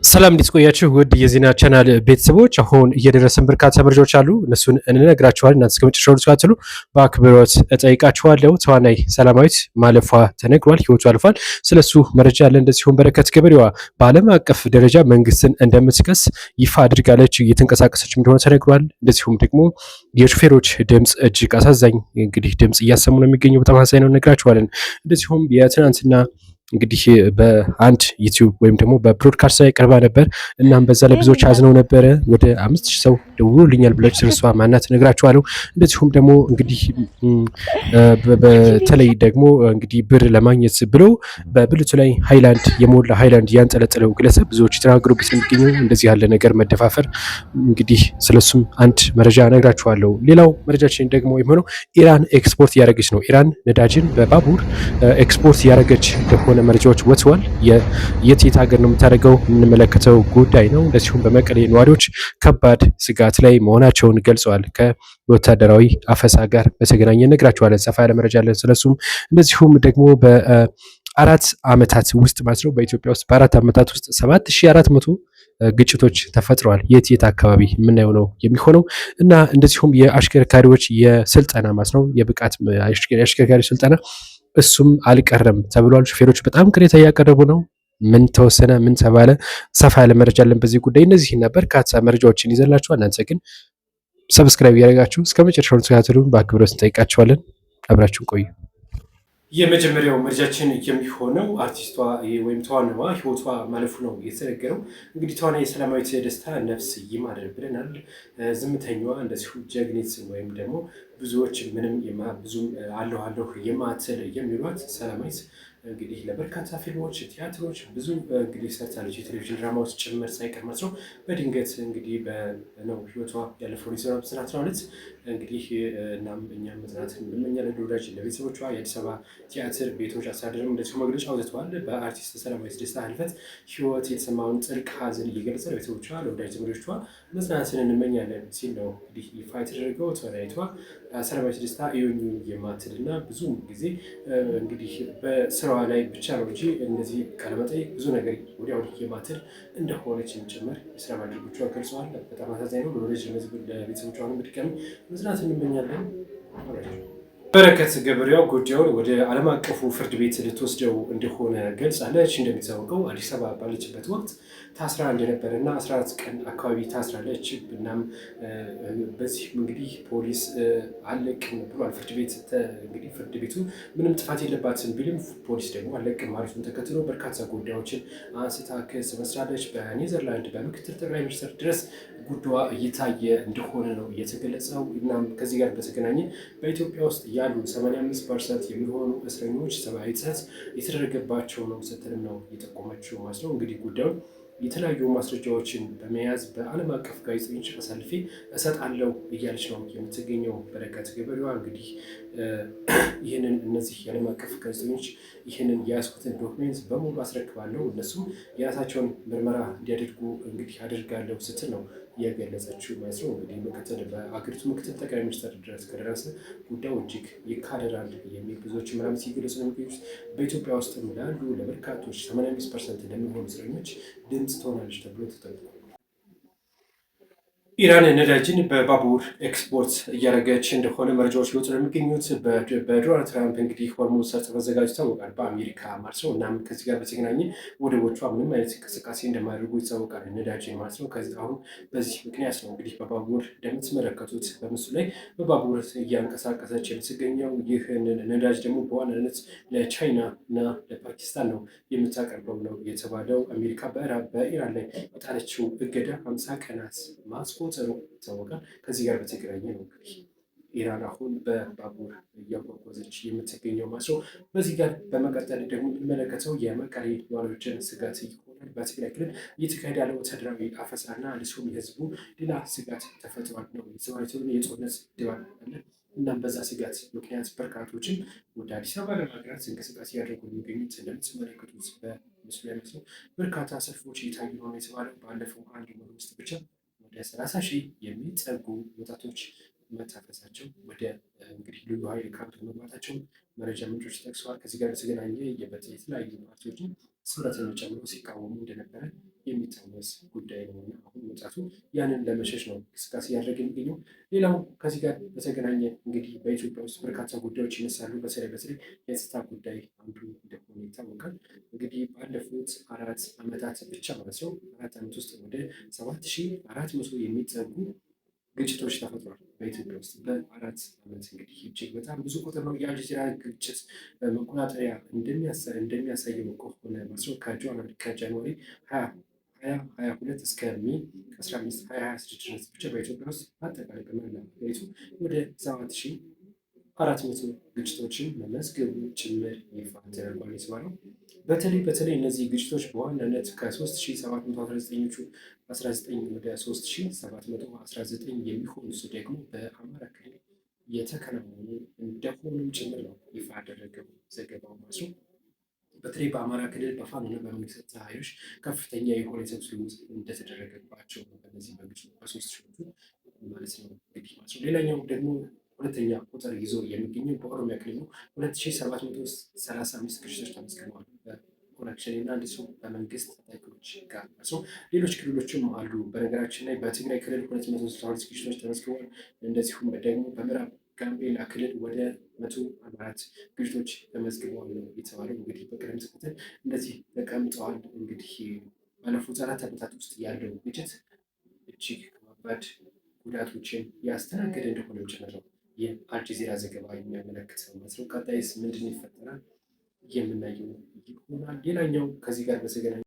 ሰላም እንዴት ቆያችሁ? ውድ የዜና ቻናል ቤተሰቦች፣ አሁን እየደረሰን በርካታ መረጃዎች አሉ። እነሱን እንነግራችኋለን። እናንተ እስከ መጨረሻው ተከታተሉ በአክብሮት እጠይቃችኋለሁ። ተዋናይ ሰላማዊት ማለፏ ተነግሯል። ህይወቱ አልፏል። ስለሱ መረጃ አለ። እንደዚሁም በረከት ገበሬዋ በዓለም አቀፍ ደረጃ መንግስትን እንደምትከስ ይፋ አድርጋለች። እየተንቀሳቀሰች እንደሆነ ተነግሯል። እንደዚሁም ደግሞ የሹፌሮች ድምፅ እጅግ አሳዛኝ እንግዲህ ድምፅ እያሰሙ ነው የሚገኘው። በጣም አሳዛኝ ነው፣ እነግራችኋለን። እንደዚሁም የትናንትና እንግዲህ በአንድ ዩቲዩብ ወይም ደግሞ በብሮድካስት ላይ ቀርባ ነበር። እናም በዛ ላይ ብዙዎች አዝነው ነበረ። ወደ 5000 ሰው ደውሎልኛል ብለች ስለሷ ማናት ነግራችኋለሁ። እንደዚሁም ደግሞ እንግዲህ በተለይ ደግሞ እንግዲህ ብር ለማግኘት ብለው በብልቱ ላይ ሃይላንድ የሞላ ሃይላንድ ያንጠለጠለው ግለሰብ ብዙዎች የተናገሩበት የሚገኘው እንደዚህ ያለ ነገር መደፋፈር እንግዲህ ስለሱም አንድ መረጃ ነግራችኋለሁ። ሌላው መረጃችን ደግሞ የሚሆነው ኢራን ኤክስፖርት እያደረገች ነው። ኢራን ነዳጅን በባቡር ኤክስፖርት እያደረገች እንደሆነ መረጃዎች ወጥተዋል። የት ሀገር ነው የምታደርገው የምንመለከተው ጉዳይ ነው። እንደዚሁም በመቀሌ ነዋሪዎች ከባድ ስጋት ላይ መሆናቸውን ገልጸዋል። ከወታደራዊ አፈሳ ጋር በተገናኘ ነግራቸዋለን። ሰፋ ያለ መረጃ አለን ስለሱም። እንደዚሁም ደግሞ በአራት ዓመታት ውስጥ ማለት ነው በኢትዮጵያ ውስጥ በአራት ዓመታት ውስጥ 7400 ግጭቶች ተፈጥረዋል። የት አካባቢ የምናየው ነው የሚሆነው እና እንደዚሁም የአሽከርካሪዎች የስልጠና ማለት ነው የብቃት የአሽከርካሪ ስልጠና እሱም አልቀረም ተብሏል። ሹፌሮች በጣም ቅሬታ እያቀረቡ ነው። ምን ተወሰነ፣ ምን ተባለ? ሰፋ ያለ መረጃ አለን በዚህ ጉዳይ። እነዚህና በርካታ መረጃዎችን ይዘላችኋል። እናንተ ግን ሰብስክራይብ እያደረጋችሁ እስከ መጨረሻው ተከታተሉን በአክብሮት እንጠይቃችኋለን። አብራችሁን ቆዩ። የመጀመሪያው መረጃችን የሚሆነው አርቲስቷ ወይም ተዋናዋ ህይወቷ ማለፉ ነው የተነገረው። እንግዲህ ተዋናይ ሰላማዊት ደስታ ነፍስ ይማር ብለናል። ዝምተኛዋ እንደዚሁ ጀግኒት ወይም ደግሞ ብዙዎች ምንም ብዙም አለሁ የማትል የሚሏት ሰላማዊት እንግዲህ ለበርካታ ፊልሞች፣ ቲያትሮች ብዙ እንግዲህ ሰርታለች። የቴሌቪዥን ድራማዎች ጭምር ሳይቀር ማለት ነው። በድንገት እንግዲህ ነው ህይወቷ ያለፈው ሊሰራ በ12 እንግዲህ እናም እኛም መጽናናትን እንመኛለን ለወዳጅ ለቤተሰቦቿ። የአዲስ አበባ ቲያትር ቤቶች አስተዳደርም እንደዚሁ መግለጫ አውጥተዋል። በአርቲስት ሰላማዊት ደስታ ህልፈት ህይወት የተሰማውን ጥልቅ ሀዘን እየገለጸ ለቤተሰቦቿ ለወዳጅ ዘመዶቿ መጽናናትን እንመኛለን ሲል ነው እንግዲህ ይፋ የተደረገው። ተወዳይቷ ሰላማዊት ደስታ እዩኝ የማትል እና ብዙ ጊዜ እንግዲህ በስራዋ ላይ ብቻ ነው እንጂ እነዚህ ቃለመጠይቅ ብዙ ነገር ወዲያው የማትል እንደሆነችን ጭምር የስራ ባልደረቦቿ ገልጸዋል። በጣም አሳዛኝ ነው። ለወዳጅ ለቤተሰቦቿ በድጋሚ መጽናናት እንመኛለን። በረከት ገበሬዋ ጉዳዩን ወደ ዓለም አቀፉ ፍርድ ቤት ልትወስደው እንደሆነ ገልጻለች። እንደሚታወቀው አዲስ አበባ ባለችበት ወቅት ታስራ እንደነበረ እና 14 ቀን አካባቢ ታስራለች። እናም በዚህ እንግዲህ ፖሊስ አለቅም ብሏል። ፍርድ ቤቱ ምንም ጥፋት የለባትም ቢልም ፖሊስ ደግሞ አለቅም ማለቱን ተከትሎ በርካታ ጉዳዮችን አንስታ ክስ መስራለች። በኔዘርላንድ በምክትል ጠቅላይ ሚኒስትር ድረስ ጉዳዩ እየታየ እንደሆነ ነው የተገለጸው። እናም ከዚህ ጋር በተገናኘ በኢትዮጵያ ውስጥ ያሉ 85% የሚሆኑ እስረኞች ሰብአዊ ጥሰት የተደረገባቸው ነው ስትልም ነው የጠቆመችው ማለት ነው። እንግዲህ ጉዳዩ የተለያዩ ማስረጃዎችን በመያዝ በዓለም አቀፍ ጋዜጠኞች አሳልፌ እሰጣለሁ እያለች ነው የምትገኘው በረከት ገበሬዋ። እንግዲህ እነዚህ የዓለም አቀፍ ጋዜጠኞች ይህንን የያዝኩትን ዶክሜንት በሙሉ አስረክባለሁ፣ እነሱም የራሳቸውን ምርመራ እንዲያደርጉ እንግዲህ አደርጋለሁ ስትል ነው የገለጸችው ማለት ነው። እንግዲህ በአገሪቱ ምክትል ጠቅላይ ሚኒስትር ድረስ ከደረሰ ጉዳዩ እጅግ ይካረራል የሚል ብዙዎች ምናምን ሲገለጹ ነው የሚገኙት። በኢትዮጵያ ውስጥም ላሉ ለበርካቶች 85% ለሚሆኑ እስረኞች ድምፅ ትሆናለች ተብሎ ተጠብቋል። ኢራን ነዳጅን በባቡር ኤክስፖርት እያደረገች እንደሆነ መረጃዎች ሊወጡ ነው የሚገኙት። በዶናልድ ትራምፕ እንግዲህ ሆርሙዝ ሰርጥ መዘጋጁ ይታወቃል፣ በአሜሪካ ማለት ነው። እናም ከዚህ ጋር በተገናኘ ወደቦቿ ምንም አይነት እንቅስቃሴ እንደማያደርጉ ይታወቃል፣ ነዳጅን ማለት ነው። አሁን በዚህ ምክንያት ነው እንግዲህ በባቡር እንደምትመለከቱት በምስሉ ላይ በባቡር እያንቀሳቀሰች የምትገኘው። ይህንን ነዳጅ ደግሞ በዋናነት ለቻይና እና ለፓኪስታን ነው የምታቀርበው ነው የተባለው። አሜሪካ በኢራን ላይ የጣለችው እገዳ 50 ቀናት ማስቆ ይታወቃል። ከዚህ ጋር በተገናኘ ነው እንግዲህ ኢራን አሁን በባቡር እያጓጓዘች የምትገኘው ማለት ነው። በዚህ ጋር በመቀጠል ደግሞ የምንመለከተው የመቀሌ ነዋሪዎችን ስጋት ይሆናል። በትግራይ ክልል እየተካሄደ ያለው ወታደራዊ አፈሳና እንዲሁም የህዝቡ ሌላ ስጋት ተፈጥሯል ነው የተባለው። የጦርነት ድባብ አለ። እናም በዛ ስጋት ምክንያት በርካቶችን ወደ አዲስ አበባ ለማግራት እንቅስቃሴ ያደርጉ የሚገኙት እንደምትመለከቱት በምስሉ ላይ ነው። በርካታ ሰልፎች እየታዩ ነው የተባለው። ባለፈው አንድ ወር ውስጥ ብቻ ወደ 30,000 የሚጠጉ ወጣቶች መታፈሳቸው ወደ እንግዲህ ልዩ ኃይል ካምፕ መግባታቸው መረጃ ምንጮች ጠቅሰዋል። ከዚህ ጋር በተገናኘ የተለያዩ ፓርቲዎችን ስምረትን ጨምሮ ሲቃወሙ እንደነበረ የሚታወስ ጉዳይ ነው እና አሁን ወጣቱ ያንን ለመሸሽ ነው እንቅስቃሴ እያደረገ የሚገኘው። ሌላው ከዚህ ጋር በተገናኘ እንግዲህ በኢትዮጵያ ውስጥ በርካታ ጉዳዮች ይነሳሉ። በተለይ የጸጥታ ጉዳይ አንዱ እንደሆነ ይታወቃል። እንግዲህ ባለፉት 4 ዓመታት ብቻ ማለት ነው 4 ዓመት ውስጥ ወደ 7400 የሚጠጉ ግጭቶች ተፈጥሯል በኢትዮጵያ ውስጥ በ4 ዓመት። እንግዲህ እጅግ በጣም ብዙ ቁጥር ነው። የአልጀዚራ ግጭት መቆጣጠሪያ እንደሚያሳየው ከሆነ ከጃንዋሪ 2022 እስከ ሜይ 15 2026 ድረስ ብቻ በኢትዮጵያ ውስጥ አጠቃላይ በመላ ሀገሪቱ ወደ 7400 ግጭቶችን መመዝገቡ ጭምር ይፋ ተደርጓል የተባለው። በተለይ እነዚህ ግጭቶች በዋናነት ከ3719ኞቹ 19 ወደ 3719 የሚሆኑት ደግሞ በአማራ ክልል የተከናወኑ እንደሆኑም ጭምር ነው ይፋ ያደረገው ዘገባው ማለት ነው። በተለይ በአማራ ክልል በፋኖና በመንግስት ኃይሎች ከፍተኛ የሆነ የተኩስ ልውውጥ እንደተደረገባቸው በነዚህ በግጭቱ በሶስት ሺዎቹ ማለት ነው እንግዲህ ማለት ነው። ሌላኛው ደግሞ ሁለተኛ ቁጥር ይዞ የሚገኘው በኦሮሚያ ክልል ነው። 2735 ግጭቶች ተመዝግበዋል በኮኔክሽን እና እንዲሁ በመንግስት ታጣቂዎች ጋር ነው። ሌሎች ክልሎችም አሉ። በነገራችን ላይ በትግራይ ክልል 262 ግጭቶች ተመዝግበዋል። እንደዚሁም ደግሞ በምዕራብ ጋምቤላ ክልል ወደ 144 ግጭቶች ተመዝግበዋል ነው የተባለው። እንግዲህ በቅደም ተከተል እንደዚህ ተቀምጠዋል። እንግዲህ ባለፉት 4 ዓመታት ውስጥ ያለው ግጭት እጅግ ከባድ ጉዳቶችን ያስተናገደ እንደሆነ ጭምር ነው የአልጀዚራ ዘገባ የሚያመለክተው ማለት ነው። ቀጣይስ ምንድን ይፈጠራል የምናየው ይሆናል። ሌላኛው ከዚህ ጋር በተገናኘ